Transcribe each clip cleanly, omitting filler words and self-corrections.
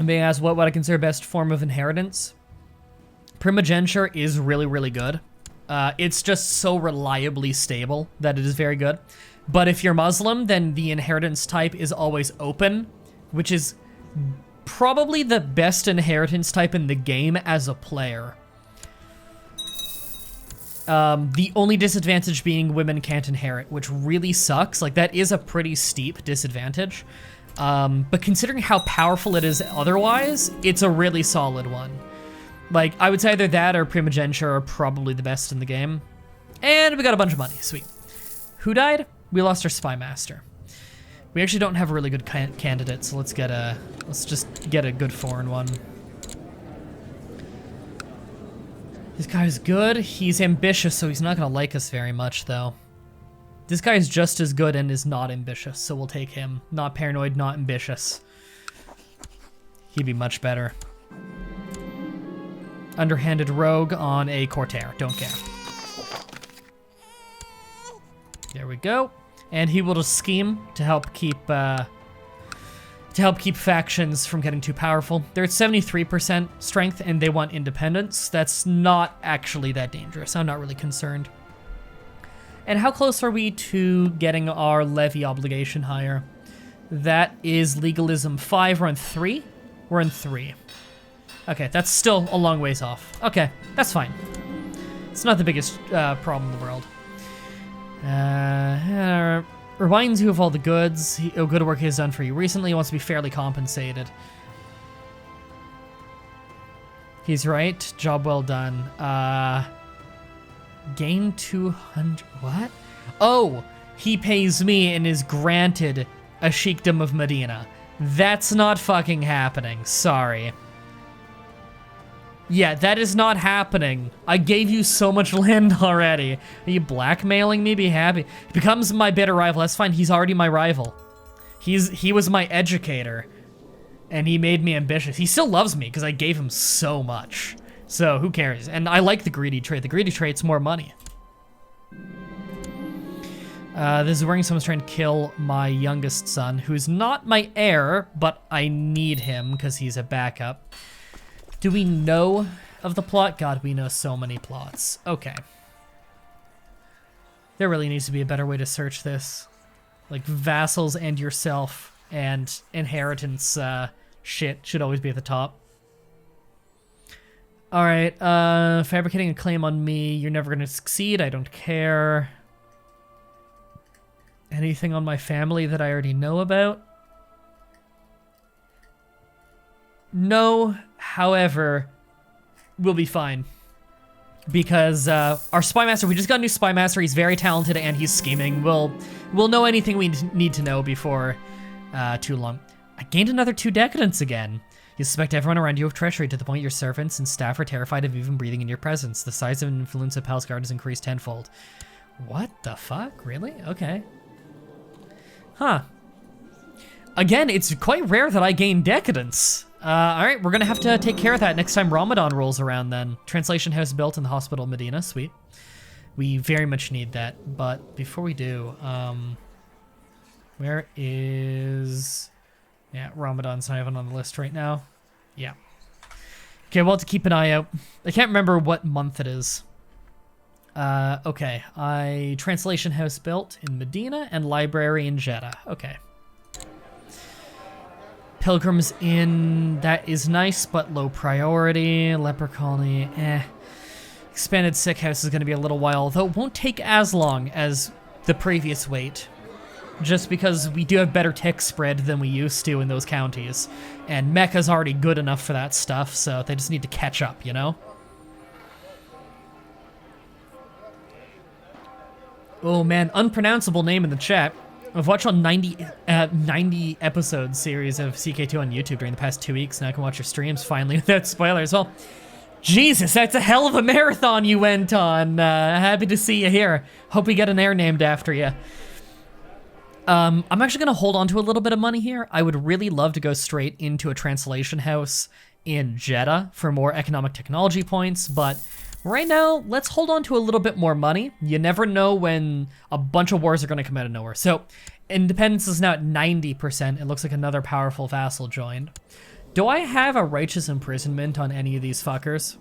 I'm being asked what I consider best form of inheritance. Primogeniture is really, really good. It's just so reliably stable that it is very good. But if you're Muslim, then the inheritance type is always open, which is probably the best inheritance type in the game as a player. The only disadvantage being women can't inherit, which really sucks. Like, that is a pretty steep disadvantage. But considering how powerful it is otherwise, it's a really solid one. Like, I would say either that or primogeniture are probably the best in the game. And we got a bunch of money, sweet. Who died? We lost our spy master. We actually don't have a really good candidate, so let's just get a good foreign one. This guy's good. He's ambitious, so he's not gonna like us very much, though. This guy is just as good and is not ambitious, so we'll take him. Not paranoid, not ambitious. He'd be much better. Underhanded rogue on a courtier. Don't care. There we go. And he will just scheme to help keep factions from getting too powerful. They're at 73% strength and they want independence. That's not actually that dangerous. I'm not really concerned. And how close are we to getting our levy obligation higher? That is legalism 5. We're on 3? We're in 3. Okay, that's still a long ways off. Okay, that's fine. It's not the biggest problem in the world. Reminds you of all the good work he has done for you recently. He wants to be fairly compensated. He's right. Job well done. Gain 200. What? Oh, he pays me and is granted a sheikhdom of Medina. That's not fucking happening. Sorry. Yeah, that is not happening. I gave you so much land already. Are you blackmailing me? Be happy. He becomes my bitter rival. That's fine. He's already my rival. He was my educator. And he made me ambitious. He still loves me because I gave him so much. So who cares? And I like the greedy trait. The greedy trait's more money. This is where someone's trying to kill my youngest son, who's not my heir, but I need him because he's a backup. Do we know of the plot? God, we know so many plots. Okay. There really needs to be a better way to search this. Like, vassals and yourself and inheritance shit should always be at the top. Alright, fabricating a claim on me. You're never gonna succeed. I don't care. Anything on my family that I already know about? No, however, we'll be fine. Because our spy master, we just got a new spy master. He's very talented and he's scheming. We'll know anything we need to know before too long. I gained another 2 decadence again. You suspect everyone around you of treachery to the point your servants and staff are terrified of even breathing in your presence. The size of influence of Palace Guard has increased tenfold. What the fuck? Really? Okay. Huh. Again, it's quite rare that I gain decadence. Alright, we're gonna have to take care of that next time Ramadan rolls around then. Translation house built in the hospital Medina, sweet. We very much need that, but before we do, where is... Yeah, Ramadan's not even on the list right now. Yeah. Okay, we'll have to keep an eye out. I can't remember what month it is. Okay, translation house built in Medina and library in Jeddah. Okay. Pilgrims Inn, that is nice, but low priority. Leper colony, Expanded sick house is going to be a little while, though it won't take as long as the previous wait. Just because we do have better tick spread than we used to in those counties. And Mecca's already good enough for that stuff, so they just need to catch up, you know? Oh man, unpronounceable name in the chat. I've watched a 90 episode series of CK2 on YouTube during the past 2 weeks, and I can watch your streams finally without spoilers. Well, Jesus, that's a hell of a marathon you went on. Happy to see you here. Hope we get an heir named after you. I'm actually gonna hold on to a little bit of money here. I would really love to go straight into a translation house in Jeddah for more economic technology points, but right now, let's hold on to a little bit more money. You never know when a bunch of wars are gonna come out of nowhere. So, independence is now at 90%. It looks like another powerful vassal joined. Do I have a righteous imprisonment on any of these fuckers?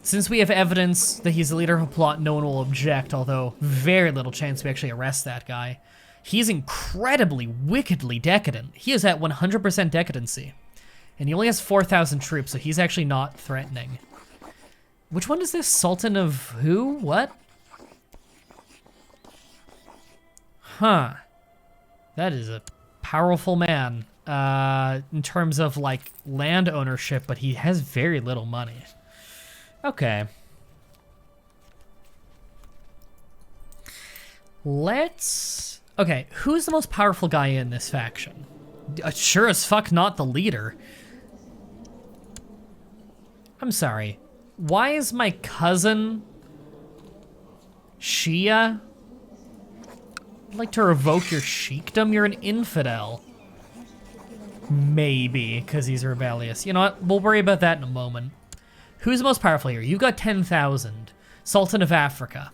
Since we have evidence that he's the leader of a plot, no one will object, although very little chance we actually arrest that guy. He's incredibly, wickedly decadent. He is at 100% decadency. And he only has 4,000 troops, so he's actually not threatening. Which one is this? Sultan of who? What? Huh. That is a powerful man in terms of, like, land ownership, but he has very little money. Okay. Okay, who's the most powerful guy in this faction? Sure as fuck not the leader. I'm sorry. Why is my cousin Shia? I'd like to revoke your sheikhdom. You're an infidel. Maybe, because he's rebellious. You know what? We'll worry about that in a moment. Who's the most powerful here? You've got 10,000. Sultan of Africa.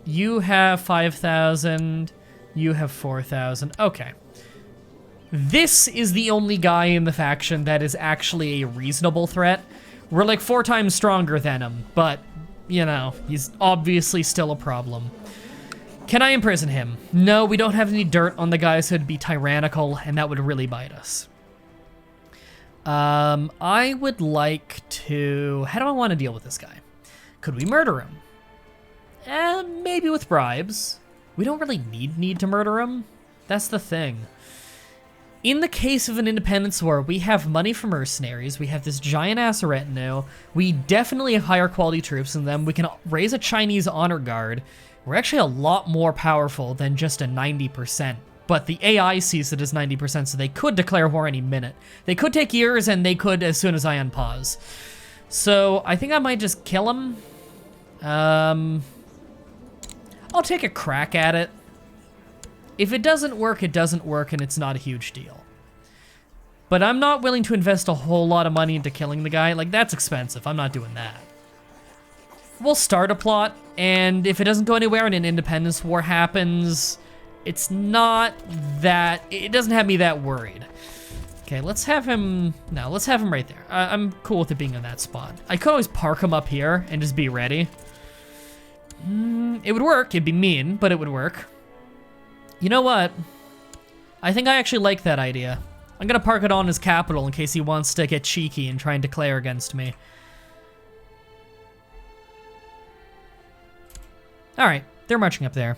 You have 5,000. You have 4,000. Okay. This is the only guy in the faction that is actually a reasonable threat. We're like 4 times stronger than him, but, you know, he's obviously still a problem. Can I imprison him? No, we don't have any dirt on the guys who'd be tyrannical, and that would really bite us. I would like to... How do I want to deal with this guy? Could we murder him? Maybe with bribes. We don't really need to murder him. That's the thing. In the case of an independence war, we have money for mercenaries, we have this giant-ass retinue, we definitely have higher quality troops than them, we can raise a Chinese honor guard. We're actually a lot more powerful than just a 90%, but the AI sees it as 90%, so they could declare war any minute. They could take years, and they could as soon as I unpause. So I think I might just kill him. I'll take a crack at it. If it doesn't work, it doesn't work, and it's not a huge deal. But I'm not willing to invest a whole lot of money into killing the guy. Like, that's expensive. I'm not doing that. We'll start a plot, and if it doesn't go anywhere and an independence war happens, it's not that... It doesn't have me that worried. Okay, let's have him... No, let's have him right there. I'm cool with it being in that spot. I could always park him up here and just be ready. It would work. It'd be mean, but it would work. You know what? I think I actually like that idea. I'm gonna park it on his capital in case he wants to get cheeky and try and declare against me. Alright, they're marching up there.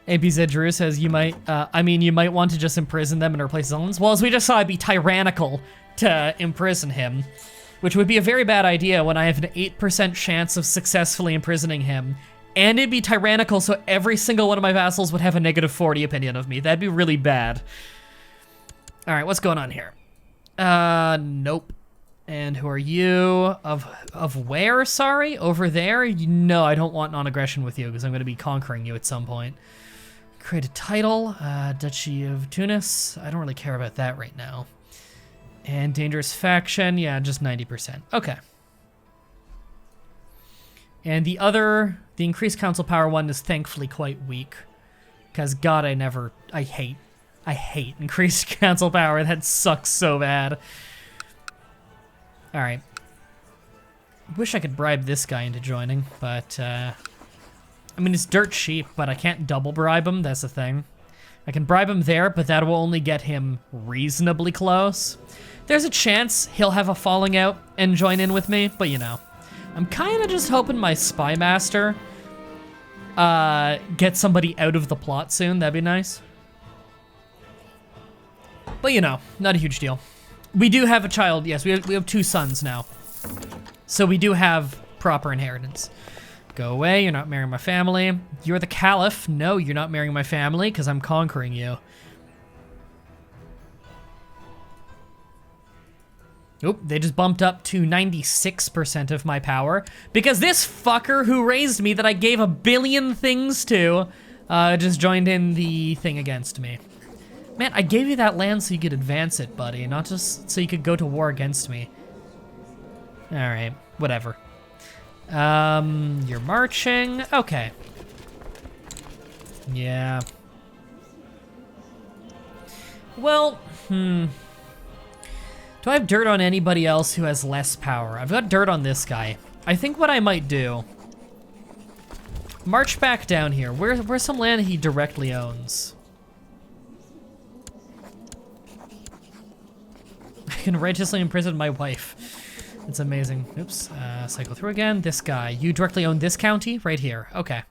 APZ Drew says you might, you might want to just imprison them and replace his own. Well, as we just saw, it'd be tyrannical to imprison him, which would be a very bad idea when I have an 8% chance of successfully imprisoning him. And it'd be tyrannical, so every single one of my vassals would have a negative 40 opinion of me. That'd be really bad. All right, what's going on here? Nope. And who are you? Of where, sorry? Over there? No, I don't want non-aggression with you, because I'm going to be conquering you at some point. Create a title. Duchy of Tunis. I don't really care about that right now. And dangerous faction. Yeah, just 90%. Okay. And the increased council power one is thankfully quite weak. Because God, I hate increased council power. That sucks so bad. Alright. Wish I could bribe this guy into joining, but, I mean, it's dirt cheap, but I can't double bribe him, that's the thing. I can bribe him there, but that will only get him reasonably close. There's a chance he'll have a falling out and join in with me, but you know. I'm kind of just hoping my spy master gets somebody out of the plot soon. That'd be nice. But you know, not a huge deal. We do have a child. Yes, we have 2 sons now. So we do have proper inheritance. Go away. You're not marrying my family. You're the Caliph. No, you're not marrying my family because I'm conquering you. Oop, they just bumped up to 96% of my power because this fucker who raised me that I gave 1 billion things to just joined in the thing against me. Man, I gave you that land so you could advance it, buddy, not just so you could go to war against me. All right, whatever. You're marching. Okay. Yeah, Well, do I have dirt on anybody else who has less power? I've got dirt on this guy. I think what I might do, march back down here. Where's some land he directly owns? I can righteously imprison my wife. It's amazing. Oops, cycle through again. This guy, you directly own this county right here. Okay.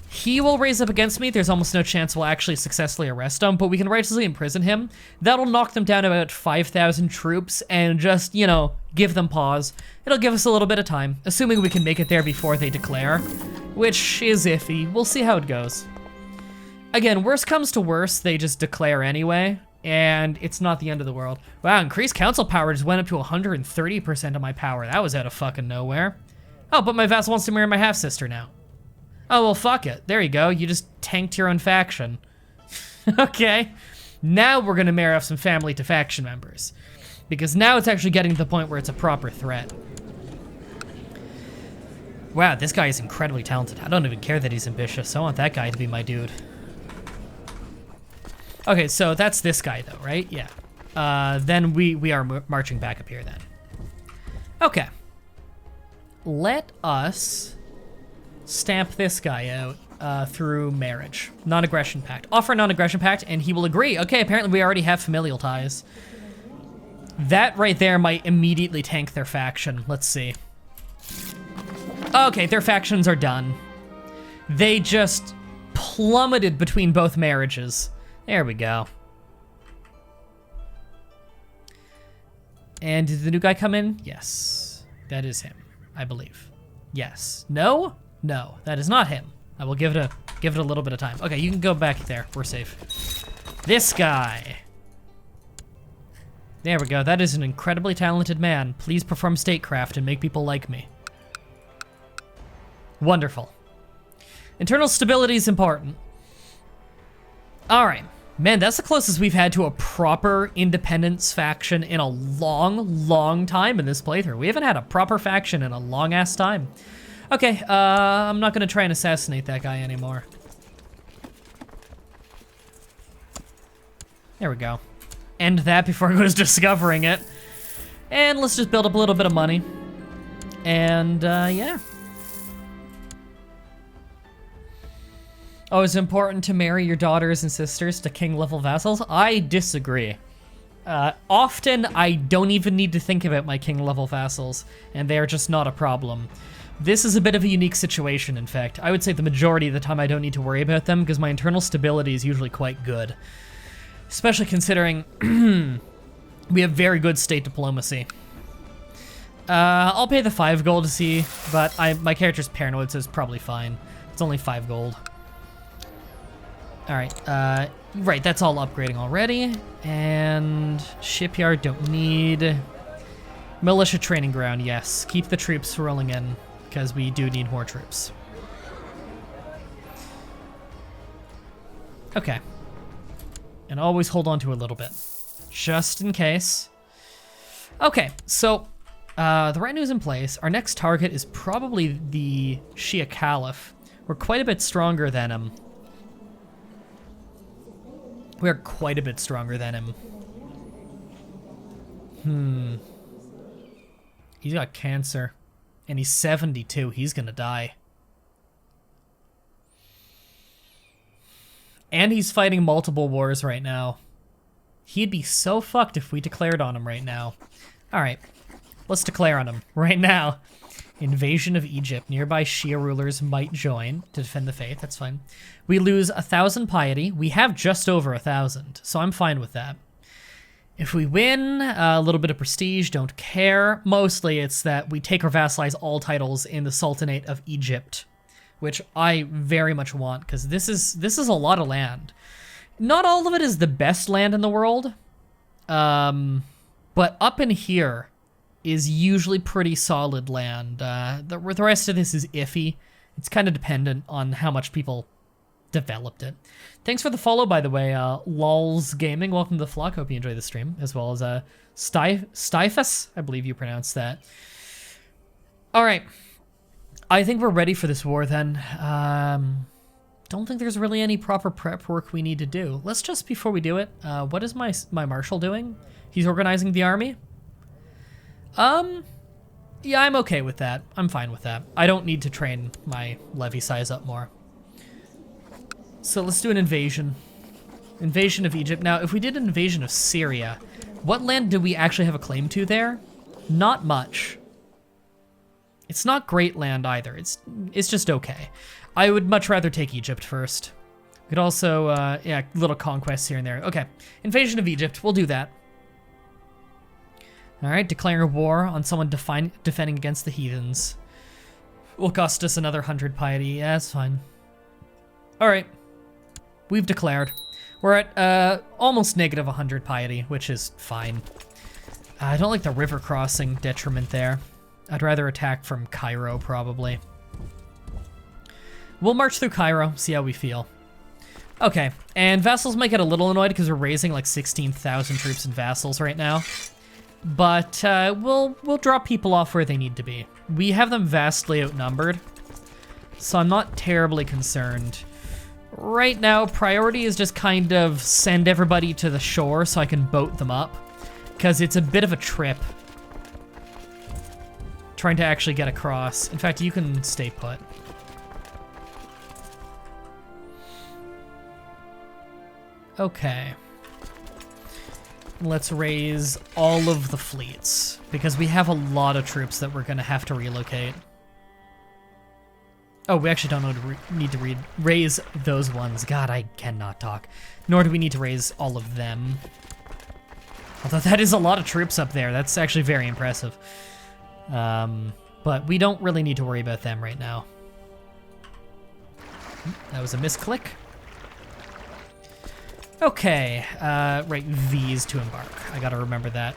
He will raise up against me. There's almost no chance we'll actually successfully arrest him, but we can righteously imprison him. That'll knock them down about 5,000 troops and just, you know, give them pause. It'll give us a little bit of time, assuming we can make it there before they declare, which is iffy. We'll see how it goes. Again, worst comes to worst, they just declare anyway, and it's not the end of the world. Wow, increased council power just went up to 130% of my power. That was out of fucking nowhere. Oh, but my vassal wants to marry my half-sister now. Oh, well, fuck it. There you go. You just tanked your own faction. Okay. Now we're gonna marry off some family to faction members. Because now it's actually getting to the point where it's a proper threat. Wow, this guy is incredibly talented. I don't even care that he's ambitious. I want that guy to be my dude. Okay, so that's this guy though, right? Yeah. Then we are marching back up here then. Okay. Let us stamp this guy out through marriage. Non-aggression pact. Offer a non-aggression pact and he will agree. Okay, apparently we already have familial ties. That right there might immediately tank their faction. Let's see. Okay, their factions are done. They just plummeted between both marriages. There we go. And did the new guy come in? Yes, that is him, I believe. Yes. No? No, that is not him. I will give it a little bit of time. Okay, you can go back there. We're safe. This guy. There we go. That is an incredibly talented man. Please perform statecraft and make people like me. Wonderful. Internal stability is important. All right. Man, that's the closest we've had to a proper independence faction in a long, long time in this playthrough. We haven't had a proper faction in a long-ass time. Okay, I'm not gonna try and assassinate that guy anymore. There we go. End that before I was discovering it. And let's just build up a little bit of money. And, yeah. Oh, it's important to marry your daughters and sisters to king-level vassals? I disagree. Often, I don't even need to think about my king-level vassals, and they are just not a problem. This is a bit of a unique situation, in fact. I would say the majority of the time I don't need to worry about them because my internal stability is usually quite good. Especially considering we have very good state diplomacy. I'll pay the 5 gold to see, but my character's paranoid, so it's probably fine. It's only 5 gold. All right, right, that's all upgrading already. And shipyard, don't need. Militia training ground, yes. Keep the troops rolling in, because we do need more troops. Okay. And always hold on to a little bit, just in case. Okay, so the right news in place. Our next target is probably the Shia Caliph. We're quite a bit stronger than him. We're quite a bit stronger than him. He's got cancer, and he's 72. He's gonna die. And he's fighting multiple wars right now. He'd be so fucked if we declared on him right now. All right, let's declare on him right now. Invasion of Egypt. Nearby Shia rulers might join to defend the faith. That's fine. We lose 1,000 piety. We have just over 1,000, so I'm fine with that. If we win, a little bit of prestige, don't care. Mostly it's that we take or vassalize all titles in the Sultanate of Egypt, which I very much want, because this is a lot of land. Not all of it is the best land in the world, but up in here is usually pretty solid land. The rest of this is iffy. It's kind of dependent on how much people developed it. Thanks for the follow, by the way, Lols Gaming. Welcome to the flock. Hope you enjoy the stream, as well as Styphus, I believe you pronounced that. All right, I think we're ready for this war then. don't think there's really any proper prep work we need to do. Let's just, before we do it, what is my marshal doing? He's organizing the army? Yeah, I'm okay with that. I'm fine with that. I don't need to train my levy size up more. So let's do an invasion. Invasion of Egypt. Now, if we did an invasion of Syria, what land do we actually have a claim to there? Not much. It's not great land either. It's just okay. I would much rather take Egypt first. We could also, yeah, little conquests here and there. Okay, invasion of Egypt. We'll do that. All right, declaring war on someone defending against the heathens. Will cost us another 100 piety. Yeah, that's fine. All right, we've declared. We're at almost negative 100 piety, which is fine. I don't like the river crossing detriment there. I'd rather attack from Cairo, probably. We'll march through Cairo, see how we feel. Okay, and vassals might get a little annoyed because we're raising like 16,000 troops and vassals right now. But we'll drop people off where they need to be. We have them vastly outnumbered, so I'm not terribly concerned. Right now, priority is just kind of send everybody to the shore so I can boat them up, because it's a bit of a trip trying to actually get across. In fact, you can stay put. Okay. Let's raise all of the fleets, because we have a lot of troops that we're going to have to relocate. Oh, we actually don't need to raise those ones. God, I cannot talk. Nor do we need to raise all of them. Although that is a lot of troops up there. That's actually very impressive. But we don't really need to worry about them right now. That was a misclick. Okay, right, V's to embark. I gotta remember that.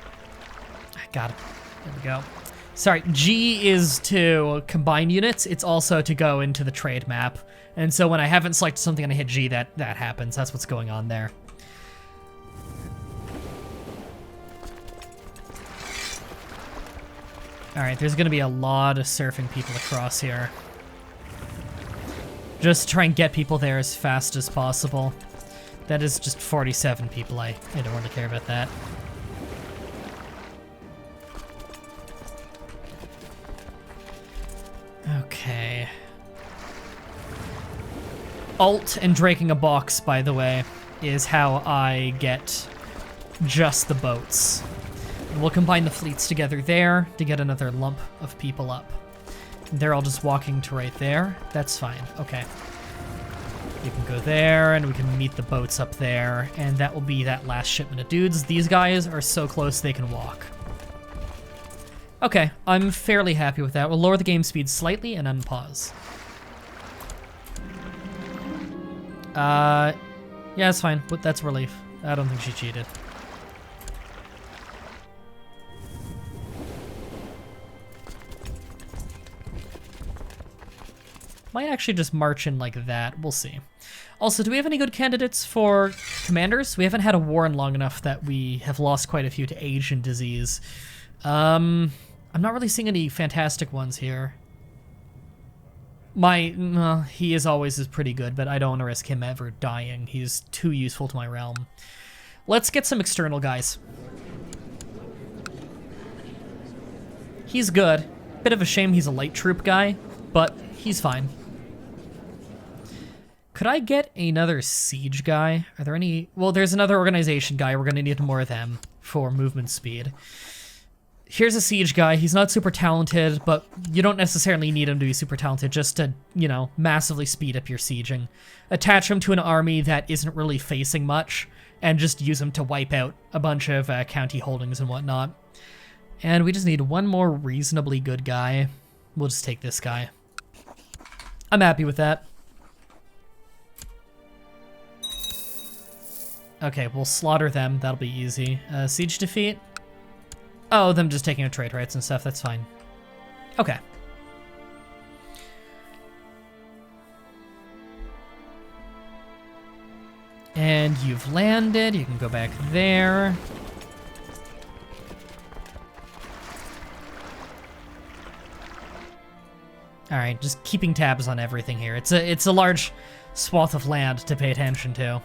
I got it. There we go. Sorry, G is to combine units. It's also to go into the trade map. And so when I haven't selected something and I hit G, that happens. That's what's going on there. All right, there's gonna be a lot of surfing people across here. Just try and get people there as fast as possible. That is just 47 people. I don't really care about that. Okay. Alt and draking a box, by the way, is how I get just the boats. And we'll combine the fleets together there to get another lump of people up. They're all just walking to right there. That's fine. Okay. You can go there, and we can meet the boats up there, and that will be that last shipment of dudes. These guys are so close they can walk. Okay, I'm fairly happy with that. We'll lower the game speed slightly and unpause. Yeah, that's fine, but that's relief. I don't think she cheated. Might actually just march in like that. We'll see. Also, do we have any good candidates for commanders? We haven't had a war in long enough that we have lost quite a few to age and disease. I'm not really seeing any fantastic ones here. He is pretty good, but I don't want to risk him ever dying. He's too useful to my realm. Let's get some external guys. He's good. Bit of a shame he's a light troop guy, but he's fine. Could I get another siege guy? Are there any? Well, there's another organization guy. We're going to need more of them for movement speed. Here's a siege guy. He's not super talented, but you don't necessarily need him to be super talented just to, you know, massively speed up your sieging. Attach him to an army that isn't really facing much, and just use him to wipe out a bunch of county holdings and whatnot. And we just need one more reasonably good guy. We'll just take this guy. I'm happy with that. Okay, we'll slaughter them. That'll be easy. Siege defeat? Oh, them just taking out trade rights and stuff. That's fine. Okay. And you've landed. You can go back there. All right, just keeping tabs on everything here. It's a large swath of land to pay attention to.